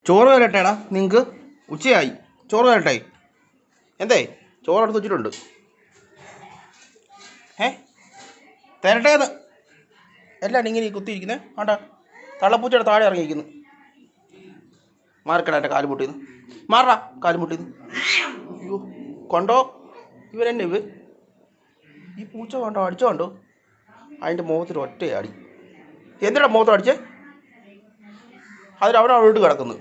ചോറ് തരട്ടേടാ നിങ്ങൾക്ക്? ഉച്ചയായി, ചോറ് തരട്ടെ? എന്തേ ചോറ് എടുത്ത് വെച്ചിട്ടുണ്ട്. തരട്ടേന്ന് എല്ലാം ഇങ്ങനെ കുത്തിയിരിക്കുന്നത് ആണ്ടാ. തള്ളപ്പൂച്ചയുടെ താഴെ ഇറങ്ങിയിരിക്കുന്നു. മാർക്കട എൻ്റെ കാലുമുട്ടിന്ന് മാറാ, കാലുമുട്ടിന്ന്. അയ്യോ കൊണ്ടോ ഇവരെന്നെ ഈ പൂച്ച കണ്ടോ, അടിച്ചോ കണ്ടോ? അതിൻ്റെ മുഖത്തിൽ ഒറ്റയടി. എന്തിനാ മുഖത്ത് അടിച്ചേ? അതിലവൻ അവിടെ കിടക്കുന്നു.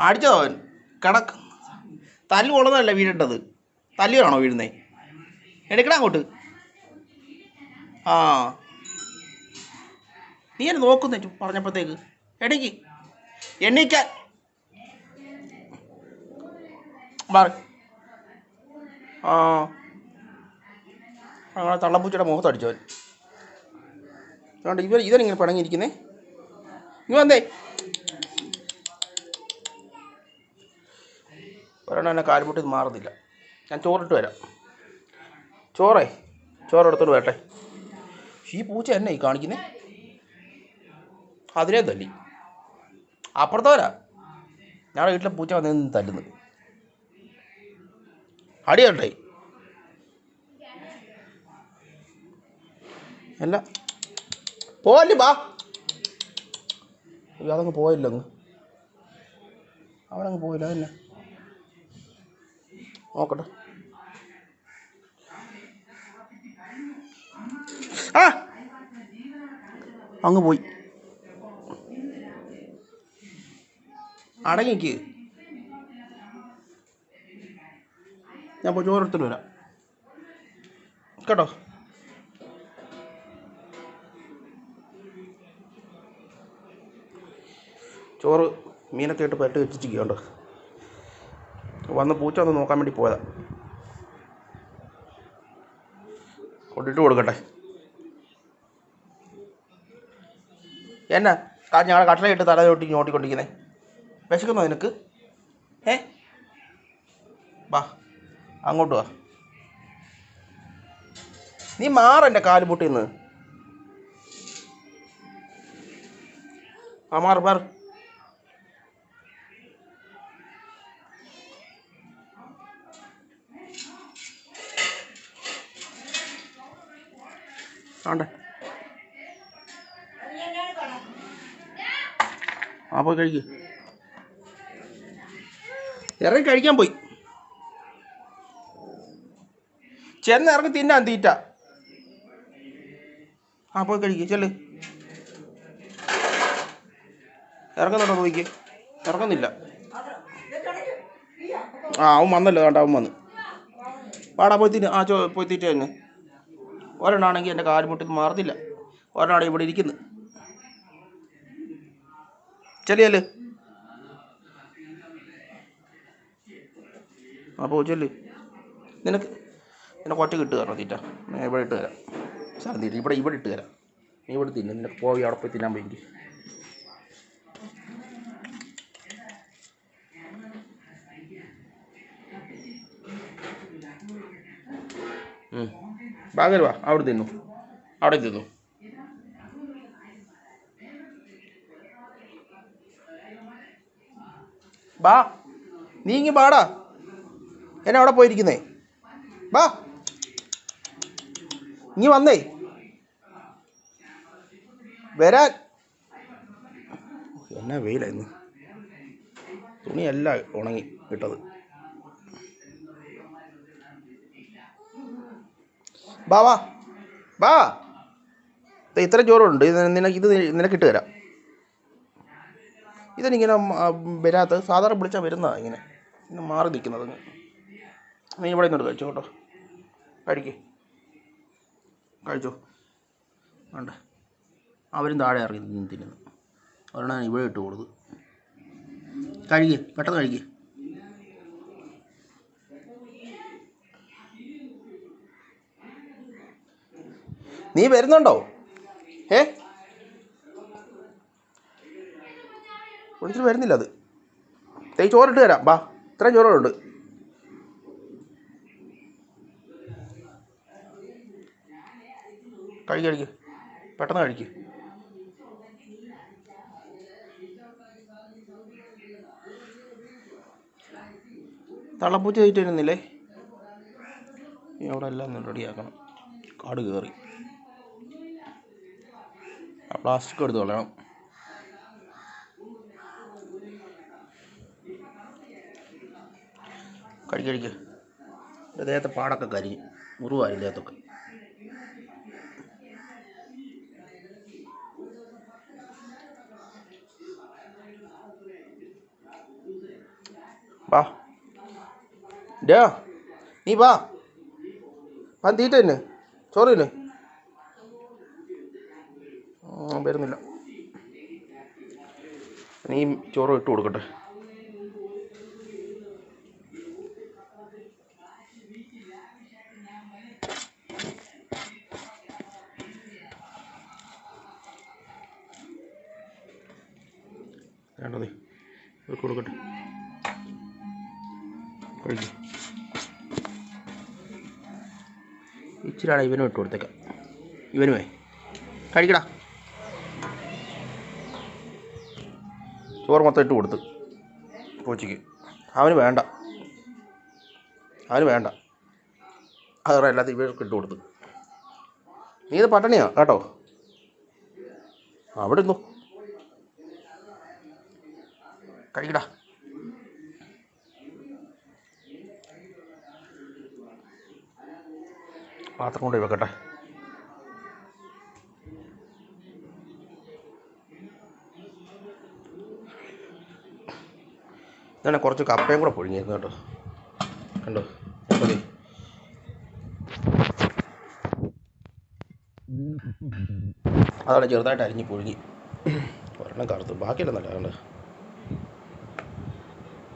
അടിച്ചതോ അവൻ തല്ലു കൊള്ളുന്നതല്ല വീഴേണ്ടത്, തല്ലിയാണോ വീഴുന്നേ? എടുക്കടാ അങ്ങോട്ട്. ആ നീ എന്നെ നോക്കുന്നേ പറഞ്ഞപ്പോഴത്തേക്ക്. എണ്ണീക്കാൻ മാറി. ആ അങ്ങനെ തള്ളപ്പൂച്ചയുടെ മുഖത്ത് അടിച്ചവൻ. അതുകൊണ്ട് ഇവനിങ്ങനെ പിണങ്ങിയിരിക്കുന്നേ. നീ വന്നേ. ഒരെണ്ണം എന്നെ കാൽമുട്ടി മാറുന്നില്ല. ഞാൻ ചോറിട്ട് വരാം. ചോറെടുത്തോണ്ട് വരട്ടെ. ഈ പൂച്ച എന്നെ ഈ കാണിക്കുന്നേ. അതിലേ തല്ലി. അപ്പുറത്തോരാ ഞങ്ങളുടെ വീട്ടിലെ പൂച്ച വന്ന് തല്ലുന്നത്. അടിയട്ടെ അല്ല പോവല്ലേ ബാ. അതങ്ങ് പോയില്ല, അവനങ്ങ് പോയില്ല. അതന്നെ നോക്കട്ടെ. ആ അങ്ങ് പോയി. അടങ്ങിക്ക്. ഞാൻ പോയി ചോറെടുത്തിട്ട് വരാം കേട്ടോ. ചോറ് മീനൊക്കെ ഇട്ട് പരട്ടി വെച്ചിരിക്കുകയുണ്ടോ. വന്ന് പൂച്ച വന്ന് നോക്കാൻ വേണ്ടി പോയതാ. കൊണ്ടിട്ട് കൊടുക്കട്ടെ. എന്നാ ഞങ്ങളെ കട്ടലയിട്ട് തല തൊട്ടി ഞോട്ടിക്കൊണ്ടിരിക്കുന്നേ? വിശക്കുന്നോ നിനക്ക്? വാ അങ്ങോട്ട് വാ. നീ മാറെൻ്റെ കാല് പൊട്ടിന്ന്. ആ മാറ്. ആണ്ടെ പോയി കഴിക്ക്. ഇറങ്ങി കഴിക്കാൻ പോയി. ചെന്ന് ഇറങ്ങി തിന്നാൻ തീറ്റ. പോയി കഴിക്ക് ചെല്ല്. ഇറങ്ങുന്നുണ്ടോ നോക്കി? ഇറങ്ങുന്നില്ല. അവൻ വന്നല്ലോ. വേണ്ട അവൻ വന്ന്. പാടാ പോയി തിന്ന. പോയി തീറ്റ തന്നെ. ഒരെണ്ണാണെങ്കിൽ എൻ്റെ കാലുമുട്ടിൽ മാറുന്നില്ല. ഒരെണ്ണാണെങ്കിൽ ഇവിടെ ഇരിക്കുന്നു. ചെല്ല്. ചെല്ല്. നിനക്ക് ഒറ്റ കിട്ടുക കാരണം തീറ്റ. ഞാൻ ഇവിടെ ഇട്ട് തരാം. സാധനം തീറ്റ ഇവിടെ ഇട്ട് തരാം. നീ ഇവിടെ തിന്നു. നിനക്ക് പോയി അവിടെ പോയി തിന്നാൻ പോയി. ബാഗര് വാ, അവിടെ തിന്നു. ബാ നീ ഇങ്ങ് പാടാ. എന്നെ അവിടെ പോയിരിക്കുന്നേ. ബാ ഇങ്ങ് വന്നേ. വരാൻ. എന്നാ വെയിലായിരുന്നു. തുണിയെല്ലാം ഉണങ്ങി ഇട്ടത്. വാ ഇത്ര ചോറുണ്ട്. നിനക്കിട്ട് തരാം. ഇതെനിങ്ങനെ വരാത്ത സാധാരണ വിളിച്ചാൽ വരുന്നതാണ്. ഇങ്ങനെ മാറി നിൽക്കുന്നത്. നീ ഇവിടെ നിന്നോട്ട് കഴിച്ചോ കേട്ടോ. കഴിച്ചോ. വേണ്ട അവരും താഴെ ഇറങ്ങി തിന്നുന്നു. ഒരെണ്ണം ഇവിടെ ഇട്ട് കൊടുത്തു. പെട്ടെന്ന് കഴിക്ക്. നീ വരുന്നുണ്ടോ? വിളിച്ചിട്ട് വരുന്നില്ല. അത് ചോറിട്ട് തരാം. ബാ ഇത്രയും ചോറുണ്ട്. കഴിക്ക്. പെട്ടെന്ന് കഴിക്ക്. തള്ളപ്പൂച്ച തീറ്റ ഇരുന്നില്ലേ? ഇനി അവിടെ എല്ലാം ഒന്ന് റെഡിയാക്കണം. കാട് കയറി. ആ പ്ലാസ്റ്റിക് എടുത്ത് കളയണം. കഴിക്ക്. എൻ്റെ ദേഹത്തെ പാടൊക്കെ കരിഞ്ഞു. മുറിവായി ദേഹത്തൊക്കെ. വാ ഡാ, നീ വാ. തീറ്റ തന്നെ, ചോറ് തന്നെ. വരുന്നില്ല. നീ ചോറ് ഇട്ട് കൊടുക്കട്ടെ. വേണ്ടതേ ഇട്ട് കൊടുക്കട്ടെ. കഴിക്കും. ഇച്ചിരിയാണ് ഇവനും ഇട്ട് കൊടുത്തേക്കാം. ഇവനുമേ കഴിക്കടാ. ചോറ് മൊത്തം ഇട്ട് കൊടുത്ത് പൂച്ചയ്ക്ക്. അവന് വേണ്ട. അത് എല്ലാത്തും ഇവർക്ക് ഇട്ട് കൊടുത്ത്. നീ ഇത് പട്ടണിയാ കേട്ടോ. അവിടെ ഇരുന്നു കഴിക്കടാ. പാത്രം കൊണ്ട് വെക്കട്ടെ. ഞാൻ കുറച്ച് കപ്പയും കൂടെ പുഴുങ്ങിയിരുന്നു കേട്ടോ. കണ്ടോ മതി. അതവിടെ ചെറുതായിട്ട് അരിഞ്ഞ് പുഴുങ്ങി. ഒരെണ്ണം കറുത്ത്, ബാക്കിയെല്ലാം നല്ല. കണ്ട്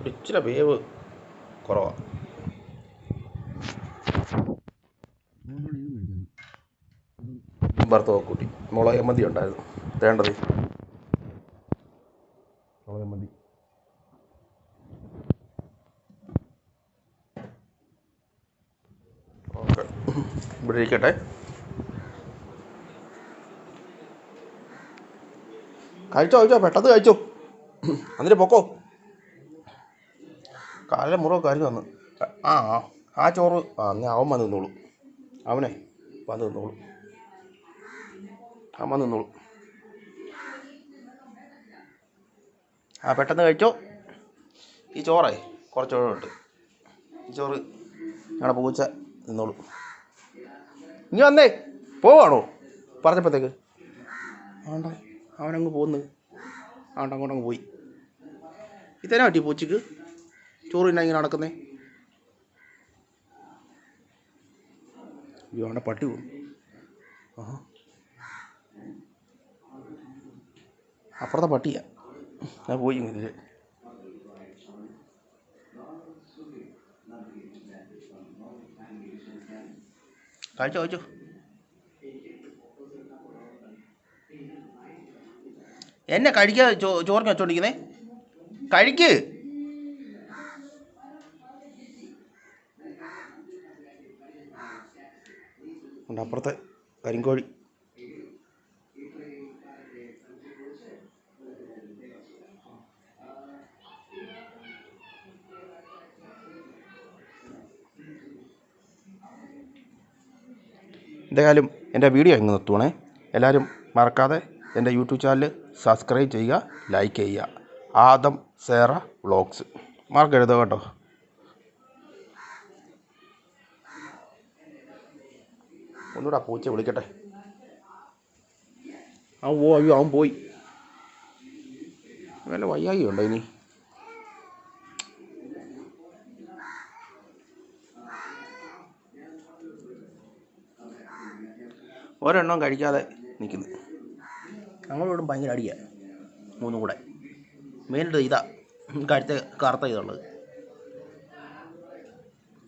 ഒരു ഇച്ചിരി വേവ് കുറവാണ്. വറുത്ത് കൂട്ടി. മുളക് മന്തി ഉണ്ടായിരുന്നു. വേണ്ടത് മുളക് മന്തി. ഓക്കെ, ഇവിടെ ഇരിക്കട്ടെ. കഴിച്ചോ പെട്ടെന്ന് കഴിച്ചോ. എന്നിട്ട് പൊക്കോ. കാലിലെ മുറിവ് കരിഞ്ഞു വന്നു. ആ ചോറ് എന്നാൽ അവൻ വന്ന് നിന്നോളൂ. അവനെ വന്ന് നിന്നോളൂ. അവൻ നിന്നോളൂ. പെട്ടെന്ന് കഴിച്ചോ. ഈ ചോറേ കുറച്ച് ചോറുണ്ട്. ഈ ചോറ് ഞങ്ങളുടെ പൂച്ച നിന്നോളൂ. ഇനി വന്നേ. പോവാണോ പറഞ്ഞപ്പോഴത്തേക്ക്? അവനങ്ങ് പോന്ന്. അങ്ങോട്ടങ്ങ് പോയി. ഇതന്നെ പറ്റി പൂച്ചക്ക് ചോറ് തിന്നാ ഇങ്ങനെ നടക്കുന്നേ. അവൻ്റെ പട്ടി പോകും. അപ്പുറത്തെ പട്ടിയാ. ഞാൻ പോയി ഇതിൽ. കഴിച്ചോ. എന്നെ കഴിക്കാതെ ചോറിന് വെച്ചോണ്ടിരിക്കുന്നേ. കഴിക്ക്. അപ്പുറത്തെ കരിങ്കോഴി. എന്തായാലും എൻ്റെ വീഡിയോ ഇങ്ങ് നിർത്തുവാണേ. എല്ലാവരും മറക്കാതെ എൻ്റെ യൂട്യൂബ് ചാനൽ സബ്സ്ക്രൈബ് ചെയ്യുക, ലൈക്ക് ചെയ്യുക. ആദം സേറ വ്ളോഗ്സ് മറക്കരുത് കേട്ടോ. ഒന്നുകൂടെ പൂച്ച വിളിക്കട്ടെ. അവൻ പോയി. വല്ല വയ്യായി ഉണ്ടോ ഇനി? ഒരെണ്ണം കഴിക്കാതെ നിൽക്കുന്നു. ഞങ്ങളോടും ഭയങ്കര അടിയാണ് മൂന്നും കൂടെ. മെയിനായിട്ട് ഇതാ കറുത്ത ഇതുള്ളത്.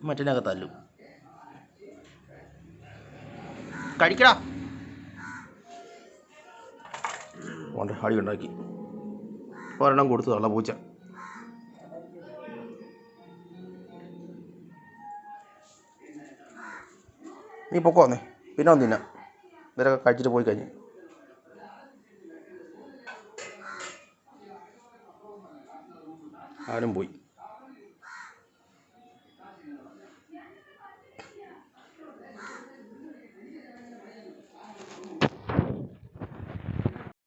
മറ്റേനൊക്കെ തല്ലും. കഴിക്കടാ. അടി ഉണ്ടാക്കി. ഒരെണ്ണം കൊടുത്തു തള്ള പൂച്ച. നീ പൊക്കോ വന്നേ. പിന്നെ വന്നില്ല. ഇവരൊക്കെ കഴിച്ചിട്ട് പോയി കഴിഞ്ഞ്. ആരും പോയി.